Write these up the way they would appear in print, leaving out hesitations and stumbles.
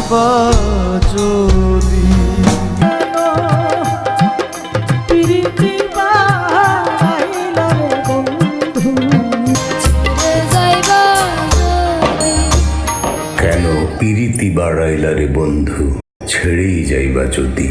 যাইবা যদি কেন পিরিতি বাড়াইলা রে বন্ধু ছেড়েই যাইবা যদি।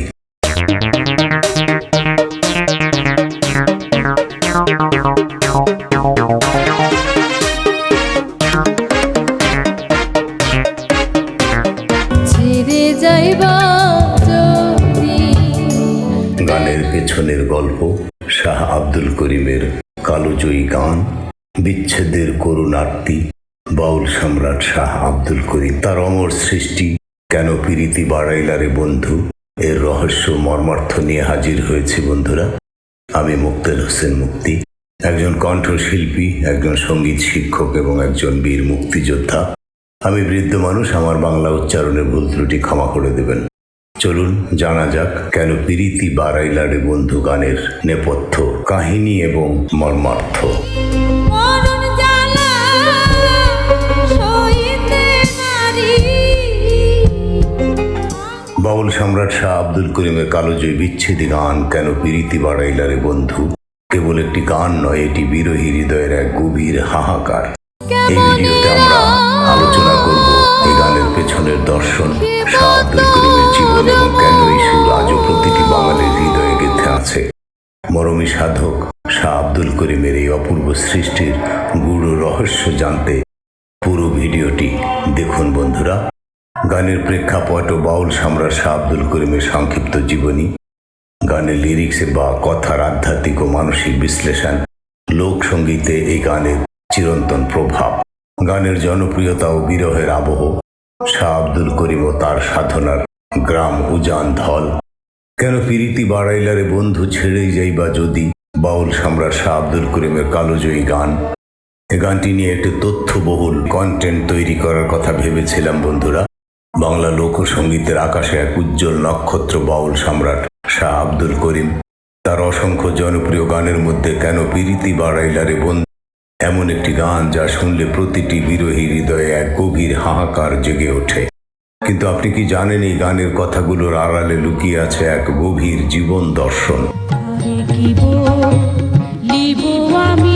গানের পেছনের গল্প শাহ আব্দুল করিমের কালোজয়ী গান, বিচ্ছেদের করুণার্তি। বাউল সম্রাট শাহ আব্দুল করিম তার অমর সৃষ্টি কেন পিরিতি বাড়াইলা রে বন্ধু এর রহস্য মর্মার্থ নিয়ে হাজির হয়েছি বন্ধুরা। আমি মুক্তেল হোসেন মুক্তি, একজন কণ্ঠশিল্পী, একজন সঙ্গীত শিক্ষক এবং একজন বীর মুক্তিযোদ্ধা। আমি বৃদ্ধ মানুষ, আমার বাংলা উচ্চারণে ভুল ত্রুটি ক্ষমা করে দেবেন। চলুন জানা যাক কেন পিরিতি বাড়াইলা রে বন্ধু গানের নেপথ্য কাহিনী এবং মর্মার্থ। বাউল সম্রাট শাহ আব্দুল করিমের কালোজয়ী বিচ্ছেদী গান কেন পিরিতি বাড়াইলা রে বন্ধু কেবল একটি গান নয়, এটি বিরহী হৃদয়ের এক গভীর হাহাকার। এই ভিডিওতে আমরা আলোচনা করব এই গানের পেছনের দর্শন, শাহ আব্দুল করিমের জীবন এবং কেন এই সুর আজও প্রতিটি বাঙালির হৃদয়ে গেঁথে আছে। মরমী সাধক শাহ আব্দুল করিমের এই অপূর্ব সৃষ্টির গূঢ় রহস্য জানতে পুরো ভিডিওটি দেখুন বন্ধুরা। গানের প্রেক্ষাপট ও বাউল সম্রাট শাহ আব্দুল করিমের সংক্ষিপ্ত জীবনী, গানের লিরিক্সে বা কথার আধ্যাত্মিক ও মানসিক বিশ্লেষণ, লোকসঙ্গীতে এই গানের চিরন্তন প্রভাব, গানের জনপ্রিয়তা ও বিরহের আবহ, শাহ আব্দুল করিম ও তার সাধনার গ্রাম উজান ধল, কেন পিরিতি বাড়াইলা রে বন্ধু ছেড়েই যাইবা যদি, বাউল সম্রাট শাহ আব্দুল করিমের কালোজয়ী গান। এই গানটি নিয়ে একটি তথ্যবহুল কন্টেন্ট তৈরি করার কথা ভেবেছিলাম বন্ধুরা। বাংলা লোকসঙ্গীতের আকাশে এক উজ্জ্বল নক্ষত্র বাউল সম্রাট শাহ আব্দুল করিম। তার অসংখ্য জনপ্রিয় গানের মধ্যে কেন পিরিতি বাড়াইলা রে বন্ধু এমন একটি গান যা শুনলে প্রতিটি বিরহী হৃদয়ে এক গভীর হাহাকার জেগে ওঠে। কিন্তু আপনি কি জানেন এই গানের কথাগুলোর আড়ালে লুকিয়ে আছে এক গভীর জীবন দর্শন। আমি